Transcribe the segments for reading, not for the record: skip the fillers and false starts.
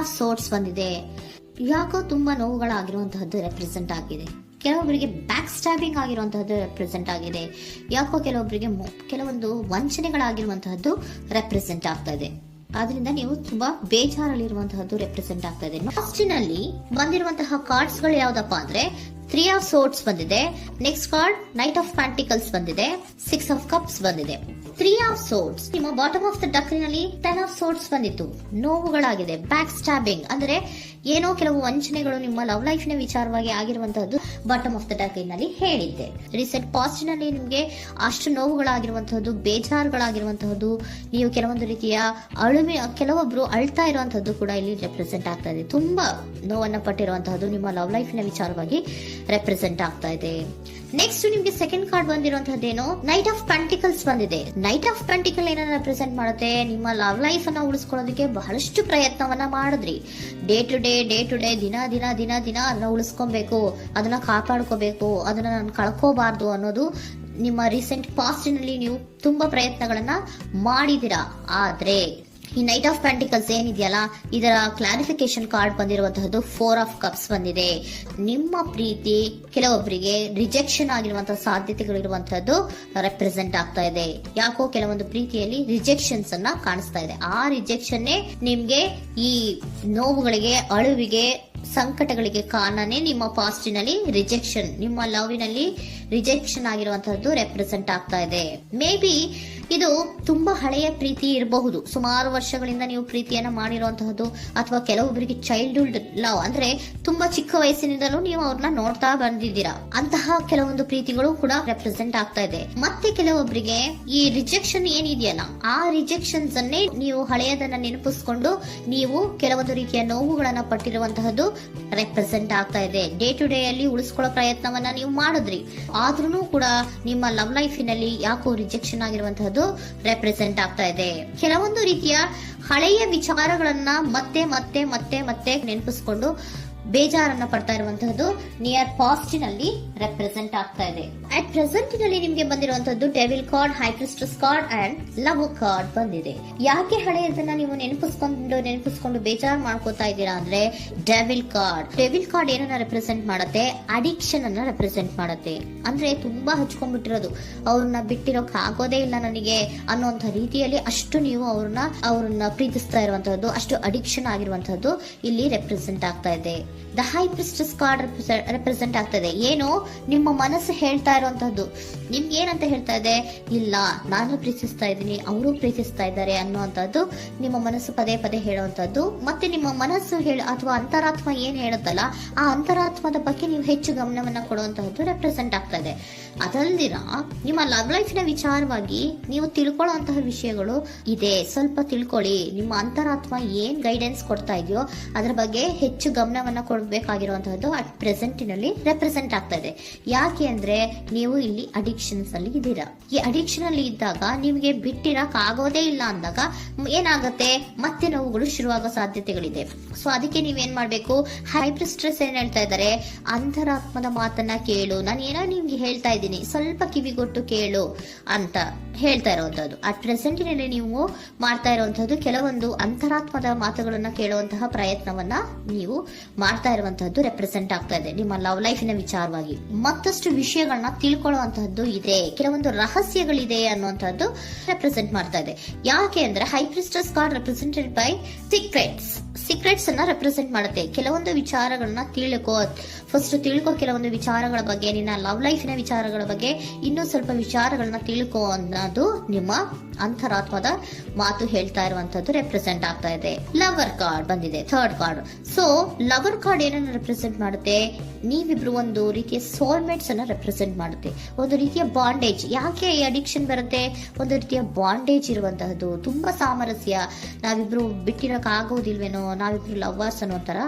Of swords ಬಂದಿದೆ. ಯಾಕೋ ತುಂಬಾ ನೋವುಗಳಾಗಿರುವಂತಹದ್ದು ರೆಪ್ರೆಸೆಂಟ್ ಆಗಿದೆ. ಕೆಲವೊಬ್ಬರಿಗೆ ಬ್ಯಾಕ್ ಸ್ಟ್ಯಾಬಿಂಗ್ ಆಗಿರುವಂತಹದ್ದು ರೆಪ್ರೆಸೆಂಟ್ ಆಗಿದೆ. ಯಾಕೋ ಕೆಲವೊಬ್ಬರಿಗೆ ಕೆಲವೊಂದು ವಂಚನೆಗಳಾಗಿರುವಂತಹದ್ದು ರೆಪ್ರೆಸೆಂಟ್ ಆಗ್ತಾ ಇದೆ. ಆದ್ರಿಂದ ನೀವು ತುಂಬಾ ಬೇಜಾರಲ್ಲಿರುವಂತಹದ್ದು ರೆಪ್ರೆಸೆಂಟ್ ಆಗ್ತಾ ಇದೆ. ಲಾಸ್ಟಿನಲ್ಲಿ ಬಂದಿರುವಂತಹ ಕಾರ್ಡ್ಸ್ ಗಳು ಯಾವ್ದಪ್ಪ ಅಂದ್ರೆ 3 ಆಫ್ ಸೋರ್ಟ್ಸ್ ಬಂದಿದೆ. Next card knight of pentacles ಬಂದಿದೆ. 6 ಆಫ್ ಕಪ್ಸ್ ಬಂದಿದೆ. 3 ಆಫ್ ಸೋರ್ಟ್ಸ್ ನಿಮ್ಮ ಬಾಟಮ್ ಆಫ್ ದ ಡಕ್ನಲ್ಲಿ 10 ಆಫ್ ಸೋರ್ಟ್ಸ್ ಬಂದಿತ್ತು. ನೋವುಗಳಾಗಿದೆ, ಬ್ಯಾಕ್ ಸ್ಟ್ಯಾಬಿಂಗ್ ಅಂದ್ರೆ ಏನೋ ಕೆಲವು ವಂಚನೆಗಳು ನಿಮ್ಮ ಲವ್ ಲೈಫ್ ನ ವಿಚಾರವಾಗಿ ಆಗಿರುವಂತಹದ್ದು ಬಾಟಮ್ ಆಫ್ ದ ಡಕ್ನಲ್ಲಿ ಹೇಳಿದ್ದೆ. ರೀಸೆಂಟ್ ಪಾಸ್ಟ್ ನಲ್ಲಿ ನಿಮ್ಗೆ ಅಷ್ಟು ನೋವುಗಳಾಗಿರುವಂತಹದ್ದು, ಬೇಜಾರುಗಳಾಗಿರುವಂತಹದ್ದು, ನೀವು ಕೆಲವೊಂದು ರೀತಿಯ ಕೆಲವೊಬ್ರು ಅಳ್ತಾ ಇರುವಂತಹದ್ದು ಕೂಡ ಇಲ್ಲಿ ರೆಪ್ರೆಸೆಂಟ್ ಆಗ್ತಾ ಇದೆ. ತುಂಬಾ ನೋವನ್ನ ಪಟ್ಟಿರುವಂತಹದ್ದು ನಿಮ್ಮ ಲವ್ ಲೈಫ್ ನ ವಿಚಾರವಾಗಿ ರೆಪ್ರೆಸೆಂಟ್ ಆಗ್ತಾ ಇದೆ. ನೆಕ್ಸ್ಟ್ ನಿಮ್ಗೆ ಸೆಕೆಂಡ್ ಕಾರ್ಡ್ ಬಂದಿರುವಂತಹದ್ದೇನು ನೈಟ್ ಆಫ್ ಪೆಂಟಿಕಲ್ಸ್ ಬಂದಿದೆ. ನೈಟ್ ಆಫ್ ಪೆಂಟಿಕಲ್ ಏನನ್ನ ರೆಪ್ರೆಸೆಂಟ್ ಮಾಡುತ್ತೆ, ನಿಮ್ಮ ಲವ್ ಲೈಫ್ ಅನ್ನ ಉಳಿಸ್ಕೊಳ್ಳೋದಕ್ಕೆ ಬಹಳಷ್ಟು ಪ್ರಯತ್ನವನ್ನ ಮಾಡಿದ್ರಿ. ಡೇ ಟು ಡೇ ದಿನ ಅದನ್ನ ಉಳಿಸ್ಕೊಬೇಕು, ಅದನ್ನ ಕಾಪಾಡ್ಕೋಬೇಕು, ಅದನ್ನ ನಾನು ಕಳ್ಕೋಬಾರ್ದು ಅನ್ನೋದು ನಿಮ್ಮ ರೀಸೆಂಟ್ ಪಾಸ್ಟ್ ನಲ್ಲಿ ನೀವು ತುಂಬಾ ಪ್ರಯತ್ನಗಳನ್ನ ಮಾಡಿದಿರಾ. ಆದ್ರೆ ಈ ನೈಟ್ ಆಫ್ ಪ್ಯಾಂಟಿಕಲ್ಸ್ ಏನಿದೆಯಲ್ಲ, ಇದರ ಕ್ಲಾರಿಫಿಕೇಶನ್ ಕಾರ್ಡ್ ಬಂದಿರುವಂತಹದ್ದು 4 ಆಫ್ ಕಪ್ಸ್ ಬಂದಿದೆ. ನಿಮ್ಮ ಪ್ರೀತಿ ಕೆಲವೊಬ್ಬರಿಗೆ ರಿಜೆಕ್ಷನ್ ಆಗಿರುವಂತಹ ಸಾಧ್ಯತೆಗಳಿರುವಂತಹದ್ದು ರೆಪ್ರೆಸೆಂಟ್ ಆಗ್ತಾ ಇದೆ. ಯಾಕೋ ಕೆಲವೊಂದು ಪ್ರೀತಿಯಲ್ಲಿ ರಿಜೆಕ್ಷನ್ಸ್ ಅನ್ನ ಕಾಣಿಸ್ತಾ ಇದೆ. ಆ ರಿಜೆಕ್ಷನ್ನೇ ನಿಮ್ಗೆ ಈ ನೋವುಗಳಿಗೆ, ಅಳುವಿಗೆ, ಸಂಕಟಗಳಿಗೆ ಕಾರಣನೇ ನಿಮ್ಮ ಪಾಸ್ಟಿನಲ್ಲಿ ರಿಜೆಕ್ಷನ್, ನಿಮ್ಮ ಲವ್ನಲ್ಲಿ ರಿಜೆಕ್ಷನ್ ಆಗಿರುವಂತಹದ್ದು ರೆಪ್ರೆಸೆಂಟ್ ಆಗ್ತಾ ಇದೆ. ಮೇ ಬಿ ಇದು ತುಂಬಾ ಹಳೆಯ ಪ್ರೀತಿ ಇರಬಹುದು. ಸುಮಾರು ವರ್ಷಗಳಿಂದ ನೀವು ಪ್ರೀತಿಯನ್ನ ಮಾಡಿರುವಂತಹದ್ದು, ಅಥವಾ ಕೆಲವೊಬ್ಬರಿಗೆ ಚೈಲ್ಡ್ಹುಡ್ ಲವ್ ಅಂದ್ರೆ ತುಂಬಾ ಚಿಕ್ಕ ವಯಸ್ಸಿನಿಂದಲೂ ನೀವು ಅವ್ರನ್ನ ನೋಡ್ತಾ ಬಂದಿದ್ದೀರಾ. ಅಂತಹ ಕೆಲವೊಂದು ಪ್ರೀತಿಗಳು ಕೂಡ ರೆಪ್ರೆಸೆಂಟ್ ಆಗ್ತಾ ಇದೆ. ಮತ್ತೆ ಕೆಲವೊಬ್ಬರಿಗೆ ಈ ರಿಜೆಕ್ಷನ್ ಏನಿದೆಯಲ್ಲ, ಆ ರಿಜೆಕ್ಷನ್ಸ್ ಅನ್ನೇ ನೀವು ಹಳೆಯದನ್ನ ನೆನಪಿಸ್ಕೊಂಡು ನೀವು ಕೆಲವೊಂದು ರೀತಿಯ ನೋವುಗಳನ್ನ ಪಟ್ಟಿರುವಂತಹದ್ದು ರೆಪ್ರೆಸೆಂಟ್ ಆಗ್ತಾ ಇದೆ. ಡೇ ಟು ಡೇ ಅಲ್ಲಿ ಉಳಿಸ್ಕೊಳ್ಳೋ ಪ್ರಯತ್ನವನ್ನ ನೀವು ಮಾಡಿದ್ರಿ, ಆದ್ರೂ ಕೂಡ ನಿಮ್ಮ ಲವ್ ಲೈಫಿನಲ್ಲಿ ಯಾಕೋ ರಿಜೆಕ್ಷನ್ ಆಗಿರುವಂತಹದ್ದು ರೆಪ್ರೆಸೆಂಟ್ ಆಗ್ತಾ ಇದೆ. ಕೆಲವೊಂದು ರೀತಿಯ ಹಳೆಯ ವಿಚಾರಗಳನ್ನ ಮತ್ತೆ ಮತ್ತೆ ಮತ್ತೆ ಮತ್ತೆ ನೆನಪಿಸ್ಕೊಂಡು ಬೇಜಾರನ್ನ ಪಡ್ತಾ ಇರುವಂತಹದ್ದು ನಿಯರ್ ಪಾಸ್ಟಿನಲ್ಲಿ ರೆಪ್ರೆಸೆಂಟ್ ಆಗ್ತಾ ಇದೆ. ಅಟ್ ಪ್ರೆಸೆಂಟ್ ನಲ್ಲಿ ನಿಮ್ಗೆ ಬಂದಿರುವಂತಹದ್ದು devil card, high priestess card and love card ಬಂದಿದೆ. ಯಾಕೆ ಹಳೆಯದನ್ನ ನೀವು ನೆನಪಿಸ್ಕೊಂಡು ಬೇಜಾರು ಮಾಡ್ಕೋತಾ ಇದ್ದೀರಾ ಅಂದ್ರೆ, ಡೆವಿಲ್ ಕಾರ್ಡ್ ಏನನ್ನ ರೆಪ್ರೆಸೆಂಟ್ ಮಾಡುತ್ತೆ, ಅಡಿಕ್ಷನ್ ಅನ್ನ ರೆಪ್ರೆಸೆಂಟ್ ಮಾಡುತ್ತೆ. ಅಂದ್ರೆ ತುಂಬಾ ಹಚ್ಕೊಂಡ್ಬಿಟ್ಟಿರೋದು, ಅವ್ರನ್ನ ಬಿಟ್ಟಿರೋಕ್ ಆಗೋದೇ ಇಲ್ಲ ನನಗೆ ಅನ್ನುವಂತ ರೀತಿಯಲ್ಲಿ ಅಷ್ಟು ನೀವು ಅವ್ರನ್ನ ಪ್ರೀತಿಸ್ತಾ ಇರುವಂತಹದ್ದು, ಅಷ್ಟು ಅಡಿಕ್ಷನ್ ಆಗಿರುವಂತಹದ್ದು ಇಲ್ಲಿ ರೆಪ್ರೆಸೆಂಟ್ ಆಗ್ತಾ ಇದೆ. The high priestess card represent ಆಗ್ತದೆ. ಏನು ನಿಮ್ಮ ಮನಸ್ಸು ಹೇಳ್ತಾ ಇರುವಂತಹದ್ದು, ನಿಮ್ಗೆ ಏನಂತ ಹೇಳ್ತಾ ಇದೆ, ಇಲ್ಲ ನಾನು ಪ್ರೀತಿಸ್ತಾ ಇದ್ದೀನಿ, ಅವರು ಪ್ರೀತಿಸ್ತಾ ಇದ್ದಾರೆ ಅನ್ನುವಂಥದ್ದು ನಿಮ್ಮ ಮನಸ್ಸು ಪದೇ ಪದೇ ಹೇಳುವಂತದ್ದು. ಮತ್ತೆ ನಿಮ್ಮ ಮನಸ್ಸು ಅಥವಾ ಅಂತರಾತ್ಮ ಏನ್ ಹೇಳುತ್ತಲ್ಲ, ಆ ಅಂತರಾತ್ಮದ ಬಗ್ಗೆ ನೀವು ಹೆಚ್ಚು ಗಮನವನ್ನ ಕೊಡುವಂತಹದ್ದು ರೆಪ್ರೆಸೆಂಟ್ ಆಗ್ತಾ ಇದೆ. ಅದಲ್ದಿರ ನಿಮ್ಮ ಲವ್ ಲೈಫ್ ನ ವಿಚಾರವಾಗಿ ನೀವು ತಿಳ್ಕೊಳ್ಳುವಂತಹ ವಿಷಯಗಳು ಇದೆ. ಸ್ವಲ್ಪ ತಿಳ್ಕೊಳ್ಳಿ. ನಿಮ್ಮ ಅಂತರಾತ್ಮ ಏನ್ ಗೈಡೆನ್ಸ್ ಕೊಡ್ತಾ ಇದೆಯೋ ಅದರ ಬಗ್ಗೆ ಹೆಚ್ಚು ಗಮನವನ್ನ ಕೊಡಬೇಕಾಗಿರುವಂತಹದ್ದು ಅಟ್ ಪ್ರೆಸೆಂಟಿನಲ್ಲಿ ರೆಪ್ರೆಸೆಂಟ್ ಆಗ್ತಾ ಇದೆ. ಯಾಕೆ ಅಂದ್ರೆ ನೀವು ಇಲ್ಲಿ ಅಡಿಕ್ಷನ್ಸ್ ಅಲ್ಲಿ ಇದ್ದೀರಾ. ಈ ಅಡಿಕ್ಷನ್ ಅಲ್ಲಿ ಇದ್ದಾಗ ನಿಮ್ಗೆ ಬಿಟ್ಟಿರಕ್ ಆಗೋದೇ ಇಲ್ಲ ಅಂದಾಗ ಏನಾಗುತ್ತೆ, ಮತ್ತೆ ನೋವುಗಳು ಶುರುವಾಗೋ ಸಾಧ್ಯತೆಗಳಿದೆ. ಸೊ ಅದಕ್ಕೆ ನೀವೇನ್ ಮಾಡ್ಬೇಕು, ಹೈಪರ್ ಸ್ಟ್ರೆಸ್ ಏನ್ ಹೇಳ್ತಾ ಇದ್ದಾರೆ, ಅಂತರಾತ್ಮದ ಮಾತನ್ನ ಕೇಳು, ನಾನು ಏನೋ ನಿಮ್ಗೆ ಹೇಳ್ತಾ ಇದ್ದೀನಿ, ಸ್ವಲ್ಪ ಕಿವಿಗೊಟ್ಟು ಕೇಳು ಅಂತ ಹೇಳ್ತಾ ಇರುವಂತದ್ದು. ಅಟ್ ಪ್ರೆಸೆಂಟಿನಲ್ಲಿ ನೀವು ಮಾಡ್ತಾ ಇರುವಂತದ್ದು ಕೆಲವೊಂದು ಅಂತರಾತ್ಮದ ಮಾತುಗಳನ್ನ ಕೇಳುವಂತಹ ಪ್ರಯತ್ನವನ್ನ ನೀವು ಮಾಡ್ತಾ ಇರುವಂತಹದ್ದು ರೆಪ್ರೆಸೆಂಟ್ ಆಗ್ತಾ ಇದೆ. ನಿಮ್ಮ ಲವ್ ಲೈಫಿನ ವಿಚಾರವಾಗಿ ಮತ್ತಷ್ಟು ವಿಷಯಗಳನ್ನ ತಿಳ್ಕೊಳ್ಳುವಂತಹದ್ದು ಇದೆ, ಕೆಲವೊಂದು ರಹಸ್ಯಗಳಿದೆ ಅನ್ನುವಂಥದ್ದು ರೆಪ್ರೆಸೆಂಟ್ ಮಾಡ್ತಾ ಇದೆ. ಯಾಕೆ ಅಂದ್ರೆ high priestess card represented by secrets ಅನ್ನ ರೆಪ್ರೆಸೆಂಟ್ ಮಾಡುತ್ತೆ. ಕೆಲವೊಂದು ವಿಚಾರಗಳನ್ನ ತಿಳ್ಕೊ ಕೆಲವೊಂದು ವಿಚಾರಗಳ ಬಗ್ಗೆ, ನಿನ್ನ ಲವ್ ಲೈಫಿನ ವಿಚಾರಗಳ ಬಗ್ಗೆ ಇನ್ನೂ ಸ್ವಲ್ಪ ವಿಚಾರಗಳನ್ನ ತಿಳ್ಕೊ ಅನ್ನೋದು ನಿಮ್ಮ ಅಂತರಾತ್ಮದ ಮಾತು ಹೇಳ್ತಾ ಇರುವಂತದ್ದು ರೆಪ್ರೆಸೆಂಟ್ ಆಗ್ತಾ ಇದೆ. ಲವರ್ ಕಾರ್ಡ್ ಬಂದಿದೆ, third card. So lover card ಏನನ್ನ ರೆಪ್ರೆಸೆಂಟ್ ಮಾಡುತ್ತೆ, ನೀವಿಬ್ರು ಒಂದು ರೀತಿಯ ಸೋಲ್ಮೇಟ್ಸ್ ಅನ್ನ ರೆಪ್ರೆಸೆಂಟ್ ಮಾಡುತ್ತೆ, ಒಂದು ರೀತಿಯ ಬಾಂಡೇಜ್. ಯಾಕೆ ಈ ಅಡಿಕ್ಷನ್ ಬರುತ್ತೆ, ಒಂದು ರೀತಿಯ ಬಾಂಡೇಜ್ ಇರುವಂತಹದ್ದು, ತುಂಬಾ ಸಾಮರಸ್ಯ, ನಾವಿಬ್ರು ಬಿಟ್ಟಿರಕ್ ಆಗೋದಿಲ್ವೇನೋ, ನಾವಿಬ್ರು ಲವರ್ಸ್ ಅನ್ನೋ ತರ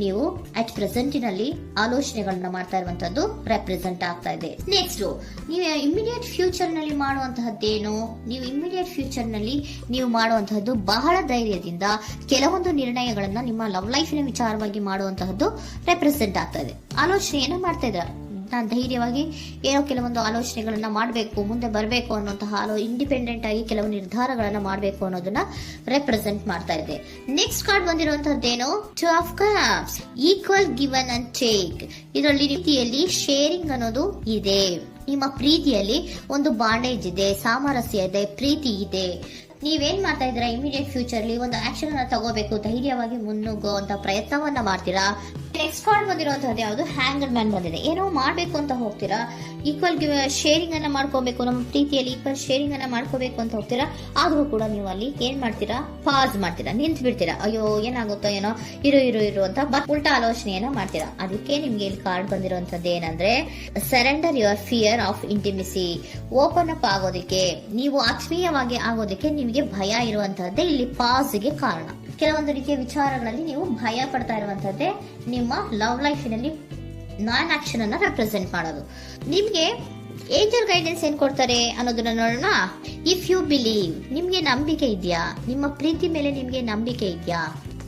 ನೀವು ಅಟ್ ಪ್ರೆಸೆಂಟಿನಲ್ಲಿ ಆಲೋಚನೆಗಳನ್ನ ಮಾಡ್ತಾ ಇರುವಂತದ್ದು ರೆಪ್ರೆಸೆಂಟ್ ಆಗ್ತಾ ಇದೆ. ನೆಕ್ಸ್ಟ್ ನೀವು ಇಮಿಡಿಯೇಟ್ ಫ್ಯೂಚರ್ ನಲ್ಲಿ ಮಾಡುವಂತಹದ್ದೇನು, ನೀವು ಇಮಿಡಿಯೇಟ್ ಫ್ಯೂಚರ್ ನಲ್ಲಿ ನೀವು ಮಾಡುವಂತಹದ್ದು ಬಹಳ ಧೈರ್ಯದಿಂದ ಕೆಲವೊಂದು ನಿರ್ಣಯಗಳನ್ನ ನಿಮ್ಮ ಲವ್ ಲೈಫಿನ ವಿಚಾರವಾಗಿ ಮಾಡುವಂತಹದ್ದು ರೆಪ್ರೆಸೆಂಟ್ ಆಗ್ತಾ ಇದೆ. ಆಲೋಚನೆಯನ್ನ ಮಾಡ್ತಾ ಇದ್ರ ನಾನು ಧೈರ್ಯವಾಗಿ ಏನೋ ಕೆಲವೊಂದು ಆಲೋಚನೆಗಳನ್ನ ಮಾಡಬೇಕು, ಮುಂದೆ ಬರಬೇಕು ಅನ್ನುವಂತಹ ಇಂಡಿಪೆಂಡೆಂಟ್ ಆಗಿ ಕೆಲವು ನಿರ್ಧಾರಗಳನ್ನ ಮಾಡಬೇಕು ಅನ್ನೋದನ್ನ ರೆಪ್ರೆಸೆಂಟ್ ಮಾಡ್ತಾ ಇದೆ. ನೆಕ್ಸ್ಟ್ ಕಾರ್ಡ್ ಬಂದಿರುವಂತಹದ್ದೇನು, two of cups, equal given and take. ಇದರಲ್ಲಿ ರೀತಿಯಲ್ಲಿ ಶೇರಿಂಗ್ ಅನ್ನೋದು ಇದೆ. ನಿಮ್ಮ ಪ್ರೀತಿಯಲ್ಲಿ ಒಂದು ಬಾಂಡೇಜ್ ಇದೆ, ಸಾಮರಸ್ಯ ಇದೆ, ಪ್ರೀತಿ ಇದೆ. ನೀವೇನ್ ಮಾಡ್ತಾ ಇದ್ದೀರಾ, ಇಮಿಡಿಯೇಟ್ ಫ್ಯೂಚರ್ ಅಲ್ಲಿ ಒಂದು ಆಕ್ಷನ್ ಅನ್ನ ತಗೋಬೇಕು, ಧೈರ್ಯವಾಗಿ ಮುನ್ನುಗ್ಗುವಂತ ಪ್ರಯತ್ನವನ್ನ ಮಾಡ್ತೀರಾ. ನೆಕ್ಸ್ಟ್ ಕಾರ್ಡ್ ಬಂದಿರುವಂತಹದ್ದು ಯಾವುದು, ಹ್ಯಾಂಗರ್ ಮ್ಯಾನ್ ಬಂದಿದೆ. ಏನೋ ಮಾಡ್ಬೇಕು ಅಂತ ಹೋಗ್ತೀರಾ, ಈಕ್ವಲ್ ಶೇರಿಂಗ್ ಅನ್ನ ಮಾಡ್ಕೋಬೇಕು, ನಮ್ಮ ಪ್ರೀತಿಯಲ್ಲಿ ಈಕ್ವಲ್ ಶೇರಿಂಗ್ ಅನ್ನ ಮಾಡ್ಕೋಬೇಕು ಅಂತ ಹೋಗ್ತೀರಾ. ಆದ್ರೂ ಕೂಡ ನೀವು ಅಲ್ಲಿ ಏನ್ ಮಾಡ್ತೀರಾ, ಪಾಸ್ ಮಾಡ್ತೀರಾ, ನಿಂತು ಬಿಡ್ತೀರಾ. ಅಯ್ಯೋ ಏನಾಗುತ್ತೋ ಏನೋ, ಇರು ಅಂತ ಉಲ್ಟಾ ಆಲೋಚನೆಯನ್ನ ಮಾಡ್ತೀರಾ. ಅದಕ್ಕೆ ನಿಮ್ಗೆ ಇಲ್ಲಿ ಕಾರ್ಡ್ ಬಂದಿರುವಂತದ್ದು ಏನಂದ್ರೆ, surrender your fear of intimacy. Open up ಆಗೋದಕ್ಕೆ, ನೀವು ಆತ್ಮೀಯವಾಗಿ ಆಗೋದಕ್ಕೆ ನಿಮಗೆ ಭಯ ಇರುವಂತಹದ್ದೇ ಇಲ್ಲಿ ಪಾಸ್ಗೆ ಕಾರಣ. ಕೆಲವೊಂದು ರೀತಿಯ ವಿಚಾರಗಳಲ್ಲಿ ನೀವು ಭಯ ಪಡ್ತಾ ಇರುವಂತದ್ದೇ ನಿಮ್ಮ ಲವ್ ಲೈಫಿನಲ್ಲಿ ನಾನ್ ಆಕ್ಷನ್ ಅನ್ನ ರೆಪ್ರೆಸೆಂಟ್ ಮಾಡೋದು. ನಿಮ್ಗೆ ಏಂಜಲ್ ಗೈಡೆನ್ಸ್ ಏನ್ ಕೊಡ್ತಾರೆ ಅನ್ನೋದನ್ನ ನೋಡೋಣ. ಇಫ್ ಯು ಬಿಲೀವ್, ನಿಮ್ಗೆ ನಂಬಿಕೆ ಇದೆಯಾ, ನಿಮ್ಮ ಪ್ರೀತಿ ಮೇಲೆ ನಿಮ್ಗೆ ನಂಬಿಕೆ ಇದೆಯಾ,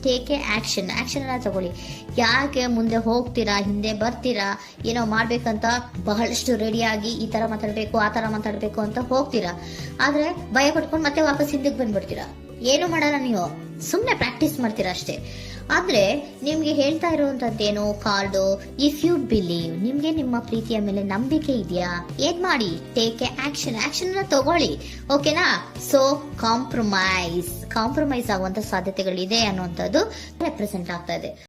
ಟೇಕ್ ಎ ಆಕ್ಷನ್ ಅನ್ನ ತಗೊಳ್ಳಿ. ಯಾಕೆ ಮುಂದೆ ಹೋಗ್ತೀರಾ, ಹಿಂದೆ ಬರ್ತೀರಾ, ಏನೋ ಮಾಡ್ಬೇಕಂತ ಬಹಳಷ್ಟು ರೆಡಿಯಾಗಿ ಈ ತರ ಮಾತಾಡ್ಬೇಕು, ಆ ತರ ಮಾತಾಡ್ಬೇಕು ಅಂತ ಹೋಗ್ತೀರಾ. ಆದ್ರೆ ಭಯ ಪಡ್ಕೊಂಡು ಮತ್ತೆ ವಾಪಸ್ ಹಿಂದಕ್ಕೆ ಬಂದ್ಬಿಡ್ತೀರಾ. ಏನು ಮಾಡಲ್ಲ, ನೀವು ಸುಮ್ನೆ ಪ್ರಾಕ್ಟೀಸ್ ಮಾಡ್ತೀರಾ ಅಷ್ಟೇ. ಆದ್ರೆ ನಿಮ್ಗೆ ಹೇಳ್ತಾ ಇರುವಂತದ್ದೇನು ಕಾರ್ಡು, ಇಫ್ ಯು ಬಿಲೀವ್, ನಿಮ್ಗೆ ನಿಮ್ಮ ಪ್ರೀತಿಯ ಮೇಲೆ ನಂಬಿಕೆ ಇದೆಯಾ, ಏನ್ ಮಾಡಿ, ಟೇಕ್ ಎ ಆಕ್ಷನ್ ಅನ್ನ ತಗೊಳ್ಳಿ. ಓಕೆನಾ? ಸೊ ಕಾಂಪ್ರಮೈಸ್ ಆಗುವಂತ ಸಾಧ್ಯತೆಗಳಿದೆ ಅನ್ನುವಂಥದ್ದು ರೆಪ್ರೆಸೆಂಟ್ ಆಗ್ತಾ ಇದೆ.